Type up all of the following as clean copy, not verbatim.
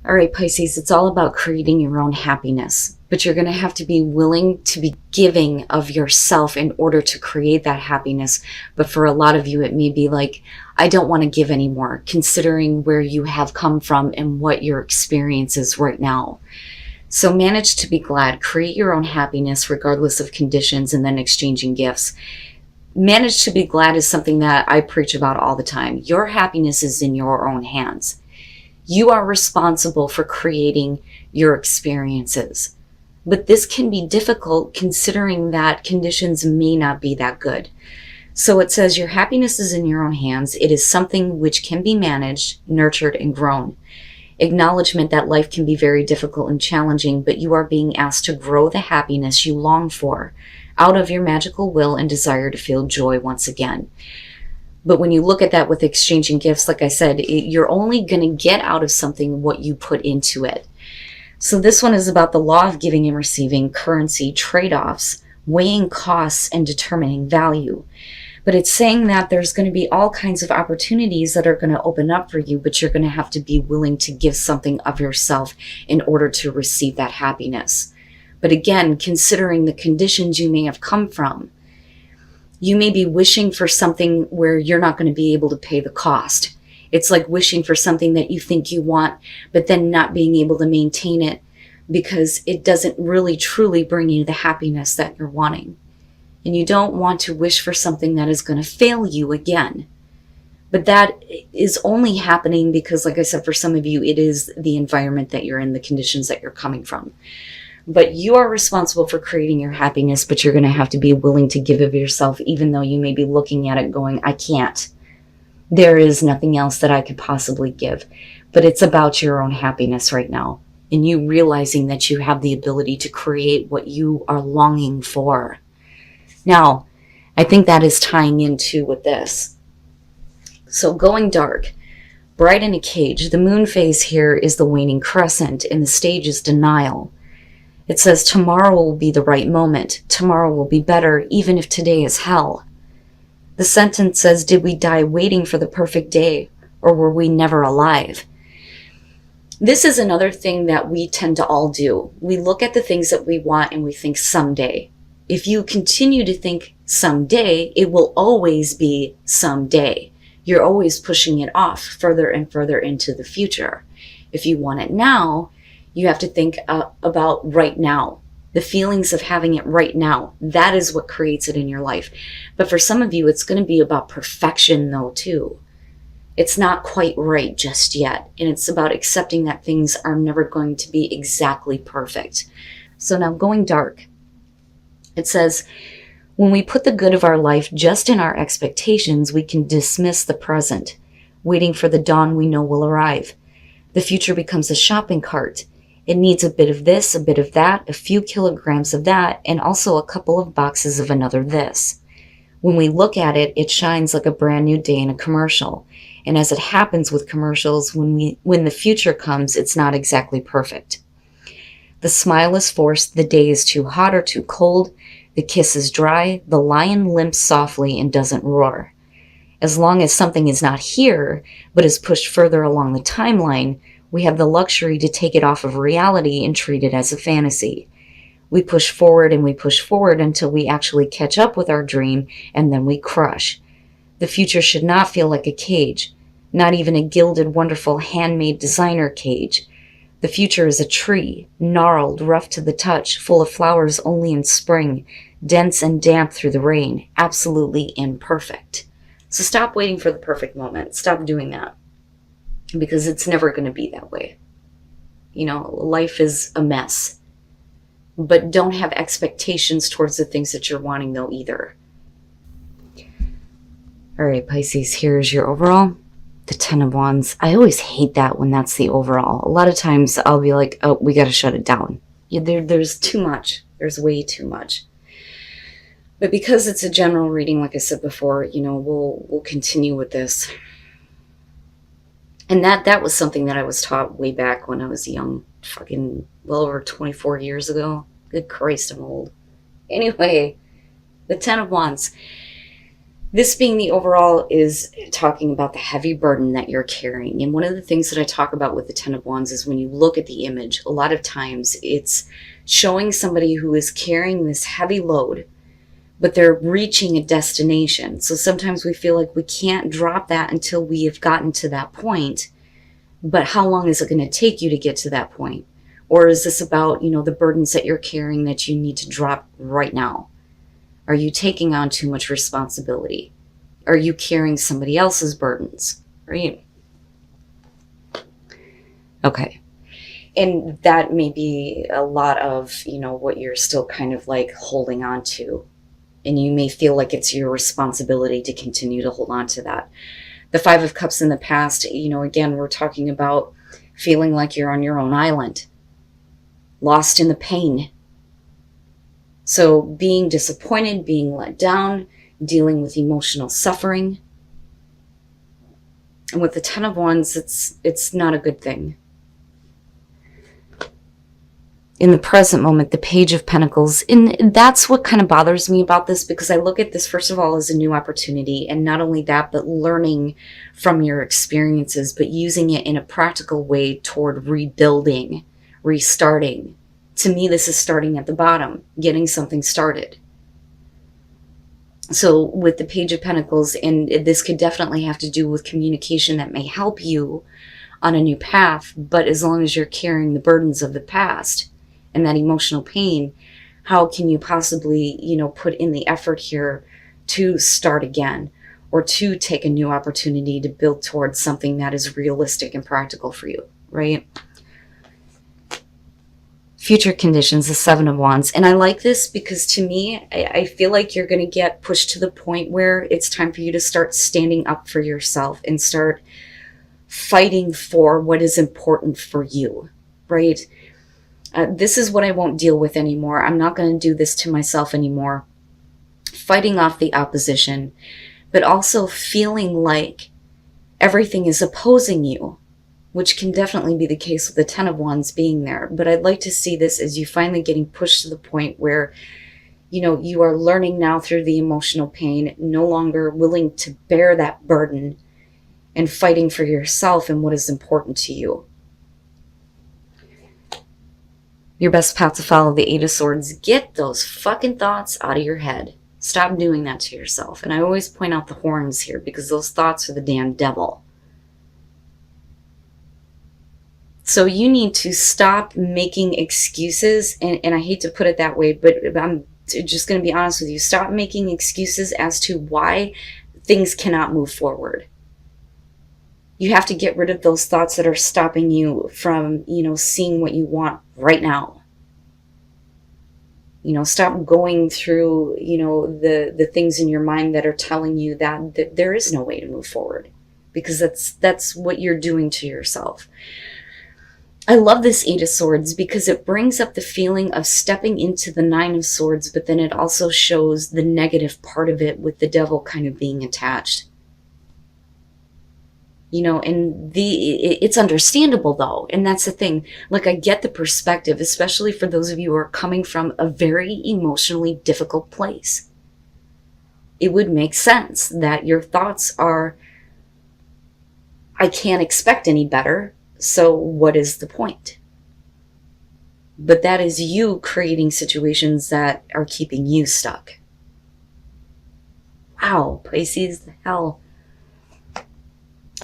All right, Pisces, it's all about creating your own happiness, but you're going to have to be willing to be giving of yourself in order to create that happiness. But for a lot of you, it may be like, I don't want to give anymore, considering where you have come from and what your experience is right now. So manage to be glad, create your own happiness regardless of conditions, and then exchanging gifts. Manage to be glad is something that I preach about all the time. Your happiness is in your own hands. You are responsible for creating your experiences. But this can be difficult considering that conditions may not be that good. So it says your happiness is in your own hands. It is something which can be managed, nurtured, and grown. Acknowledgement that life can be very difficult and challenging, but you are being asked to grow the happiness you long for out of your magical will and desire to feel joy once again. But when you look at that with exchanging gifts, like I said, you're only going to get out of something what you put into it. So this one is about the law of giving and receiving, currency, trade-offs, weighing costs, and determining value. But it's saying that there's going to be all kinds of opportunities that are going to open up for you, but you're going to have to be willing to give something of yourself in order to receive that happiness. But again, considering the conditions you may have come from, you may be wishing for something where you're not going to be able to pay the cost. It's like wishing for something that you think you want, but then not being able to maintain it because it doesn't really truly bring you the happiness that you're wanting. And you don't want to wish for something that is going to fail you again. But that is only happening because, like I said, for some of you, it is the environment that you're in, the conditions that you're coming from. But you are responsible for creating your happiness, but you're going to have to be willing to give of yourself, even though you may be looking at it going, I can't. There is nothing else that I could possibly give. But it's about your own happiness right now, and you realizing that you have the ability to create what you are longing for. Now, I think that is tying into with this. So going dark, bright in a cage, the moon phase here is the waning crescent, and the stage is denial. It says tomorrow will be the right moment. Tomorrow will be better, even if today is hell. The sentence says, did we die waiting for the perfect day, or were we never alive? This is another thing that we tend to all do. We look at the things that we want and we think someday. If you continue to think someday, it will always be someday. You're always pushing it off further and further into the future. If you want it now, you have to think about right now, the feelings of having it right now. That is what creates it in your life. But for some of you, it's going to be about perfection though, too. It's not quite right just yet. And it's about accepting that things are never going to be exactly perfect. So now going dark, it says, when we put the good of our life just in our expectations, we can dismiss the present, waiting for the dawn we know will arrive. The future becomes a shopping cart. It needs a bit of this, a bit of that, a few kilograms of that, and also a couple of boxes of another this. When we look at it, it shines like a brand new day in a commercial. And as it happens with commercials, when the future comes, it's not exactly perfect. The smile is forced, the day is too hot or too cold, the kiss is dry, the lion limps softly and doesn't roar. As long as something is not here, but is pushed further along the timeline, we have the luxury to take it off of reality and treat it as a fantasy. We push forward and we push forward until we actually catch up with our dream, and then we crush. The future should not feel like a cage, not even a gilded, wonderful, handmade designer cage. The future is a tree, gnarled, rough to the touch, full of flowers only in spring, dense and damp through the rain, absolutely imperfect. So stop waiting for the perfect moment. Stop doing that. Because it's never going to be that way. You know, life is a mess. But don't have expectations towards the things that you're wanting though either. All right, Pisces, here's your overall. The 10 of Wands. I always hate that when that's the overall. A lot of times I'll be like, oh, we got to shut it down. Yeah, there's too much. There's way too much. But because it's a general reading, like I said before, you know, we'll continue with this. And that was something that I was taught way back when I was young, fucking well over 24 years ago. Good Christ, I'm old. Anyway, the 10 of Wands. This being the overall is talking about the heavy burden that you're carrying. And one of the things that I talk about with the Ten of Wands is when you look at the image, a lot of times it's showing somebody who is carrying this heavy load, but they're reaching a destination. So sometimes we feel like we can't drop that until we have gotten to that point. But how long is it going to take you to get to that point? Or is this about, the burdens that you're carrying that you need to drop right now? Are you taking on too much responsibility? Are you carrying somebody else's burdens? Right? Okay. And that may be a lot of, what you're still kind of like holding on to. And you may feel like it's your responsibility to continue to hold on to that. The Five of Cups in the past, again, we're talking about feeling like you're on your own island, lost in the pain. So being disappointed, being let down, dealing with emotional suffering. And with the Ten of Wands, it's not a good thing. In the present moment, the Page of Pentacles, and that's what kind of bothers me about this, because I look at this, first of all, as a new opportunity, and not only that, but learning from your experiences, but using it in a practical way toward rebuilding, restarting. To me, this is starting at the bottom, getting something started. So with the Page of Pentacles, and this could definitely have to do with communication that may help you on a new path, but as long as you're carrying the burdens of the past and that emotional pain, how can you possibly, put in the effort here to start again, or to take a new opportunity to build towards something that is realistic and practical for you, right? Future conditions, the Seven of Wands. And I like this because to me, I feel like you're going to get pushed to the point where it's time for you to start standing up for yourself and start fighting for what is important for you, right? This is what I won't deal with anymore. I'm not going to do this to myself anymore. Fighting off the opposition, but also feeling like everything is opposing you, which can definitely be the case with the Ten of Wands being there. But I'd like to see this as you finally getting pushed to the point where, you are learning now through the emotional pain, no longer willing to bear that burden and fighting for yourself and what is important to you. Your best path to follow, the Eight of Swords. Get those fucking thoughts out of your head. Stop doing that to yourself. And I always point out the horns here because those thoughts are the damn devil. So you need to stop making excuses. And I hate to put it that way, but I'm just going to be honest with you. Stop making excuses as to why things cannot move forward. You have to get rid of those thoughts that are stopping you from, seeing what you want right now. Stop going through, the things in your mind that are telling you that there is no way to move forward, because that's what you're doing to yourself. I love this Eight of Swords because it brings up the feeling of stepping into the Nine of Swords, but then it also shows the negative part of it with the devil kind of being attached. And it's understandable though. And that's the thing. Like, I get the perspective, especially for those of you who are coming from a very emotionally difficult place. It would make sense that your thoughts are, I can't expect any better. So what is the point? But that is you creating situations that are keeping you stuck. Wow, Pisces, the hell.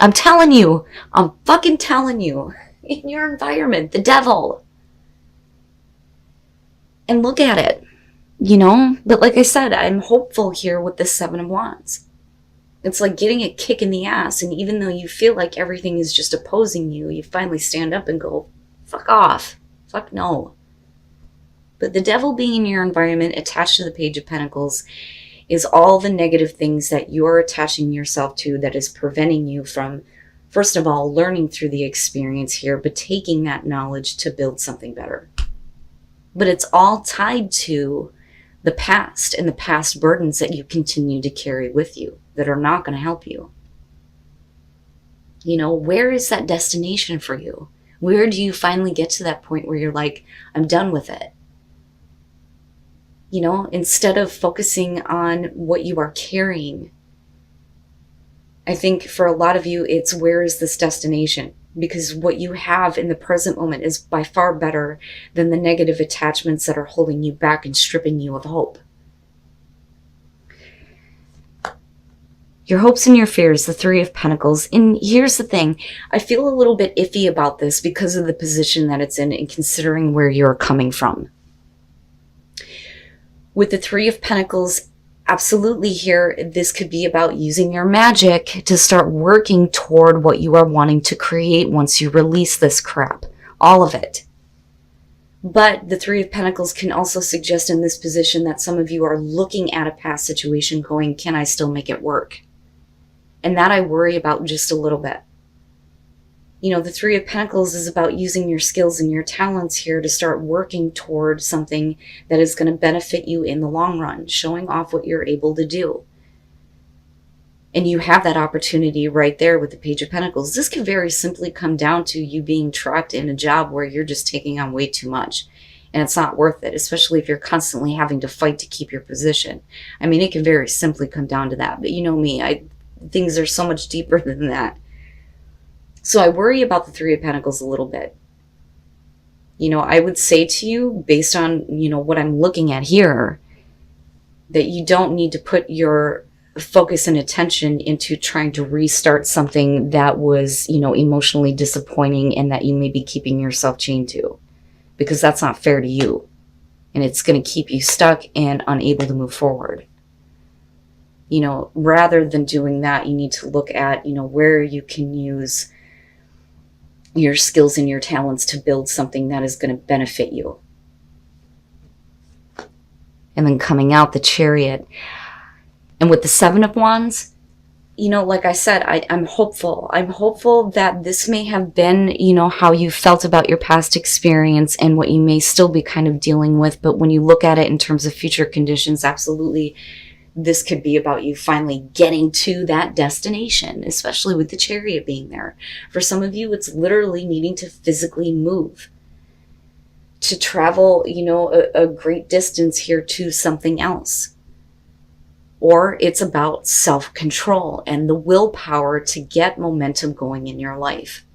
I'm telling you, I'm fucking telling you, in your environment, the devil. And look at it, But like I said, I'm hopeful here with the Seven of Wands. It's like getting a kick in the ass, and even though you feel like everything is just opposing you, you finally stand up and go, fuck off, fuck no. But the devil being in your environment, attached to the Page of Pentacles, is all the negative things that you're attaching yourself to that is preventing you from, first of all, learning through the experience here, but taking that knowledge to build something better. But it's all tied to the past and the past burdens that you continue to carry with you that are not going to help you. Where is that destination for you? Where do you finally get to that point where you're like, I'm done with it? Instead of focusing on what you are carrying I think for a lot of you, it's where is this destination? Because what you have in the present moment is by far better than the negative attachments that are holding you back and stripping you of hope. Your hopes and your fears, the Three of Pentacles. And here's the thing, I feel a little bit iffy about this because of the position that it's in and considering where you're coming from. With the Three of Pentacles, absolutely here, this could be about using your magic to start working toward what you are wanting to create once you release this crap. All of it. But the Three of Pentacles can also suggest in this position that some of you are looking at a past situation going, can I still make it work? And that I worry about just a little bit. You know, the Three of Pentacles is about using your skills and your talents here to start working toward something that is going to benefit you in the long run, showing off what you're able to do. And you have that opportunity right there with the Page of Pentacles. This could very simply come down to you being trapped in a job where you're just taking on way too much. And it's not worth it, especially if you're constantly having to fight to keep your position. I mean, it can very simply come down to that. But you know me, things are so much deeper than that. So I worry about the Three of Pentacles a little bit. You know, I would say to you, based on, you know, what I'm looking at here, that you don't need to put your focus and attention into trying to restart something that was, you know, emotionally disappointing and that you may be keeping yourself chained to. Because that's not fair to you. And it's going to keep you stuck and unable to move forward. You know, rather than doing that, you need to look at, you know, where you can use your skills and your talents to build something that is going to benefit you. And then coming out, the Chariot. And with the Seven of Wands, you know, like I said, I'm hopeful. I'm hopeful that this may have been, you know, how you felt about your past experience and what you may still be kind of dealing with. But when you look at it in terms of future conditions, absolutely, this could be about you finally getting to that destination, especially with the Chariot being there. For some of you, it's literally needing to physically move, to travel, you know, a great distance here to something else. Or it's about self-control and the willpower to get momentum going in your life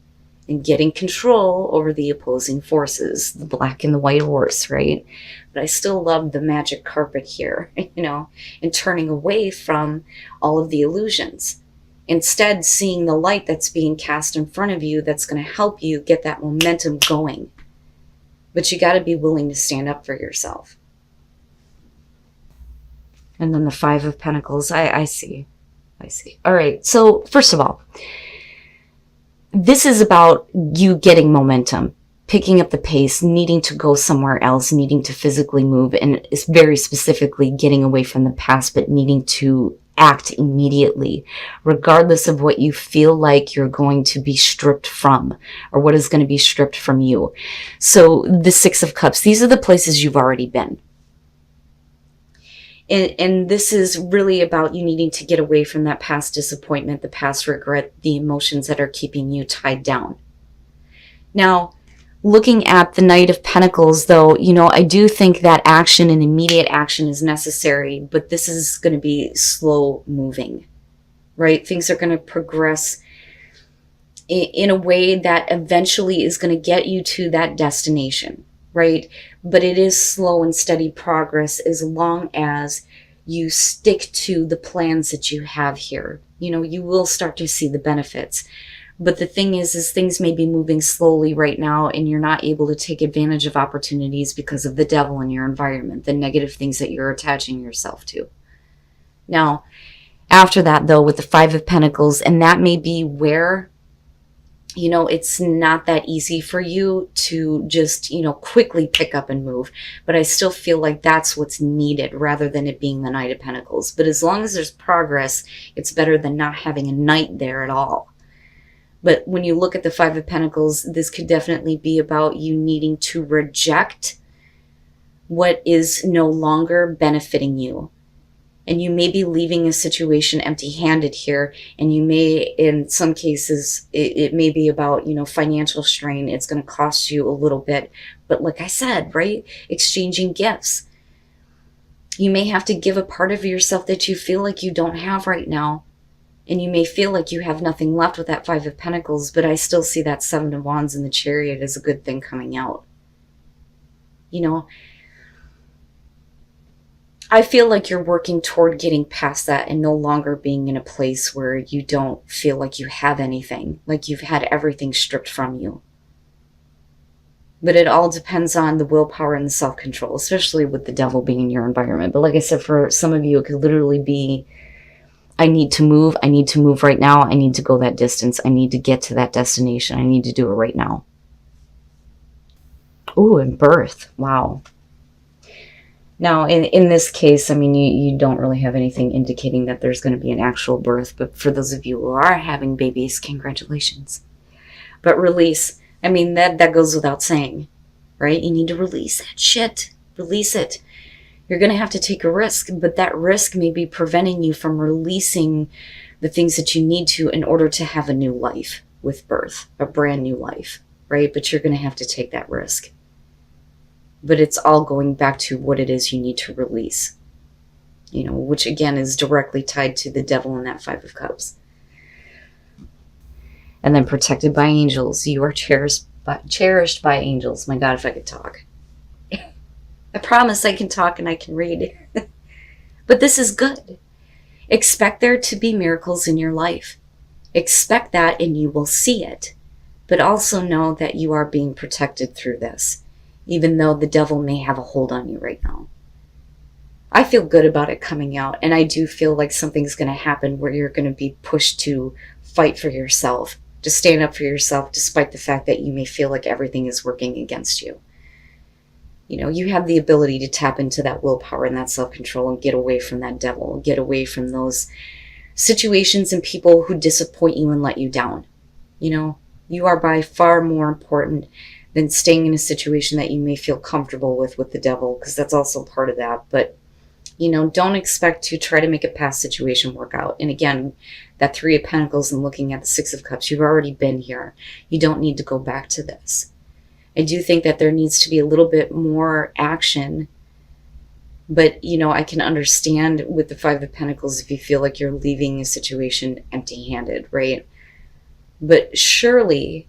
and getting control over the opposing forces, the black and the white horse, right? But I still love the magic carpet here, you know, and turning away from all of the illusions. Instead, seeing the light that's being cast in front of you that's going to help you get that momentum going. But you got to be willing to stand up for yourself. And then the Five of Pentacles, I see. All right, so first of all, this is about you getting momentum, picking up the pace, needing to go somewhere else, needing to physically move, and it's very specifically getting away from the past, but needing to act immediately, regardless of what you feel like you're going to be stripped from or what is going to be stripped from you. So the Six of Cups, these are the places you've already been. And this is really about you needing to get away from that past disappointment, the past regret, the emotions that are keeping you tied down. Now, looking at the Knight of Pentacles, though, you know, I do think that action and immediate action is necessary, but this is going to be slow moving, right? Things are going to progress in a way that eventually is going to get you to that destination, right? But it is slow and steady progress as long as you stick to the plans that you have here. You know, you will start to see the benefits. But the thing is things may be moving slowly right now and you're not able to take advantage of opportunities because of the devil in your environment, the negative things that you're attaching yourself to. Now, after that, though, with the Five of Pentacles, and that may be where, you know, it's not that easy for you to just, you know, quickly pick up and move. But I still feel like that's what's needed rather than it being the Knight of Pentacles. But as long as there's progress, it's better than not having a knight there at all. But when you look at the Five of Pentacles, this could definitely be about you needing to reject what is no longer benefiting you. And you may be leaving a situation empty-handed here, and you may, in some cases, it may be about, you know, financial strain. It's going to cost you a little bit. But like I said, right, exchanging gifts. You may have to give a part of yourself that you feel like you don't have right now And you may feel like you have nothing left with that Five of Pentacles, but I still see that Seven of Wands and the Chariot as a good thing coming out. You know, I feel like you're working toward getting past that and no longer being in a place where you don't feel like you have anything, like you've had everything stripped from you. But it all depends on the willpower and the self-control, especially with the Devil being in your environment. But like I said, for some of you, it could literally be, I need to move. I need to move right now. I need to go that distance. I need to get to that destination. I need to do it right now. Oh, and birth. Wow. Now, in this case, I mean, you don't really have anything indicating that there's going to be an actual birth. But for those of you who are having babies, congratulations. But release. I mean, that goes without saying, right? You need to release that shit. Release it. You're going to have to take a risk, but that risk may be preventing you from releasing the things that you need to in order to have a new life with birth, a brand new life, right? But you're going to have to take that risk. But it's all going back to what it is you need to release, you know, which again is directly tied to the Devil and that Five of Cups. And then protected by angels. You are cherished by angels. My God, if I could talk. I promise I can talk and I can read. But this is good. Expect there to be miracles in your life. Expect that and you will see it. But also know that you are being protected through this, even though the Devil may have a hold on you right now. I feel good about it coming out, and I do feel like something's going to happen where you're going to be pushed to fight for yourself, to stand up for yourself, despite the fact that you may feel like everything is working against you. You know, you have the ability to tap into that willpower and that self-control and get away from that Devil, get away from those situations and people who disappoint you and let you down. You know, you are by far more important than staying in a situation that you may feel comfortable with the Devil, because that's also part of that. But, you know, don't expect to try to make a past situation work out. And again, that Three of Pentacles and looking at the Six of Cups, you've already been here. You don't need to go back to this. I do think that there needs to be a little bit more action. But, you know, I can understand with the Five of Pentacles if you feel like you're leaving a situation empty-handed, right? But surely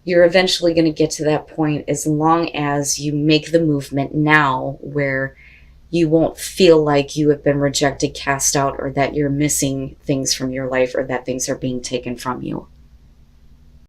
you're eventually going to get to that point as long as you make the movement now where you won't feel like you have been rejected, cast out, or that you're missing things from your life or that things are being taken from you.